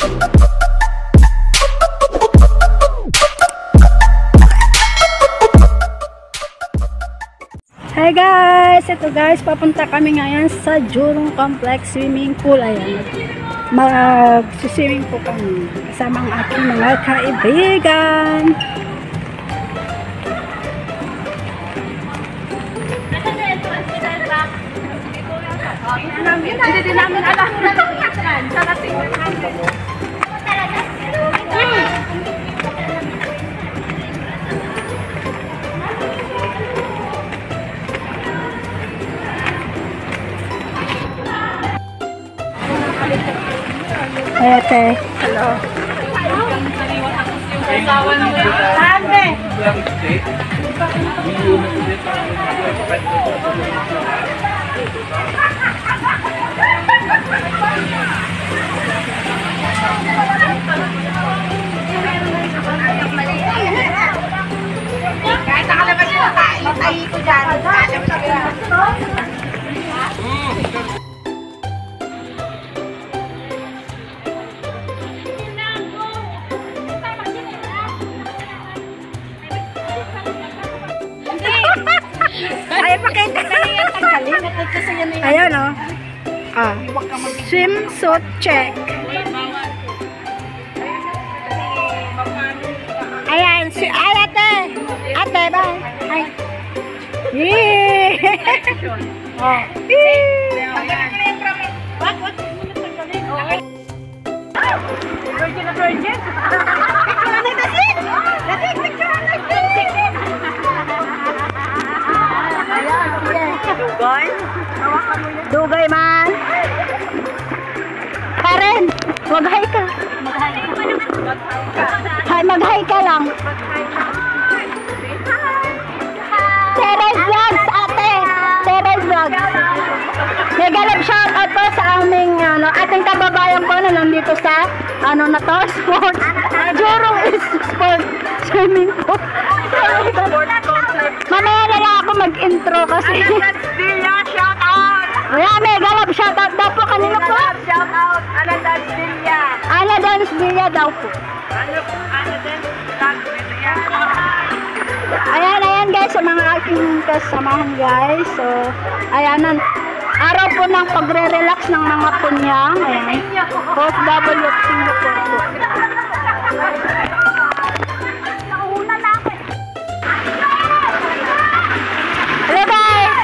Hi guys! Ito guys, papunta kami ngayon sa Jurong Complex Swimming Pool. Ayan, mag-swimming po kami kasama ang aking mga kaibigan. Hindi din namin alam na sa lating Okay. hello. Saan kahit nakalabas nila, matayi ko dyan. Ay, pakita. Ayan o. Swimsuit check. Ayan, si ate. Ate, bye. Hi. Yee! Oh. Virgin na virgin. Dugay? Dugay man. Karen, mag-hi ka. Hi, mag-hi ka lang. Teres Vlogs, ate. Teres Vlogs. Nag-alap shoutout po sa aming ating kababayan ko na nandito sa sports. Jurong is sport swimming pool. Mamaya na lang ako mag-intro kasi. Villa, shout out! May galap shoutout daw po kanina po. Shout out! Ana Dance Villa! Ana Dance Villa daw po. Ana Dance Villa! Ayan guys, sa mga aking kasamahan guys. So, ayan, araw po ng pagre-relax ng mga punyang. Ayan. OFW Singapore po. Hello guys!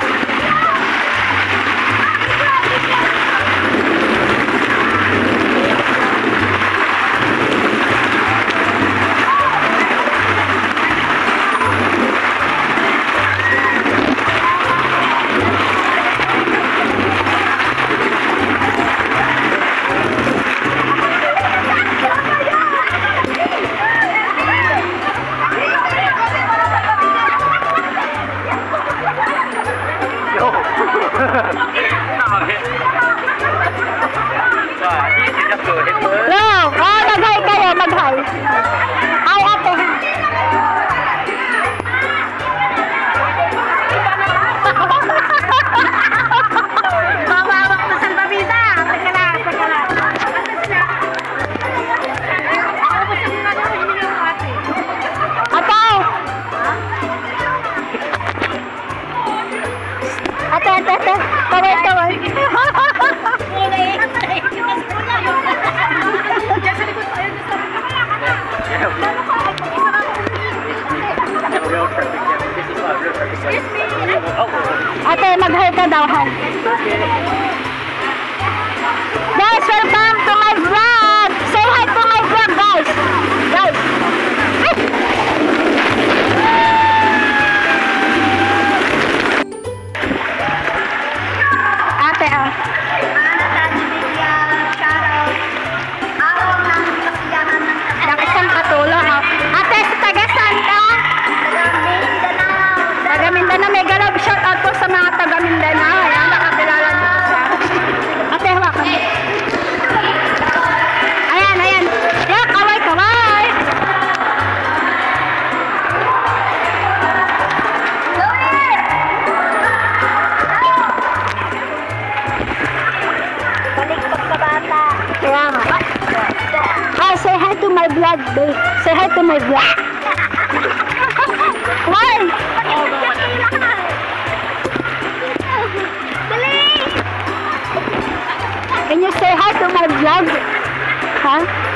Hello! Mag-hi kayo, mag-hi. Hi, ate. Mawawak na sa babida! Teka lang. Ate. Kaway. Ate, mag-hi ka daw, hi. Guys, welcome to my vlog. Say hi to my vlog, guys. Ate, ng isang katulong. Ate, sa taga-saan ka? Taga Mindanao. May galap shoutout po sa mga taga Mindanao. Ayan, nakakilala niyo po siya. Ate, hawakan mo. Ayan. Yeah, kaway. vlog, babe. Say hi to my vlog. Why? Can you say hi to my vlog? Huh?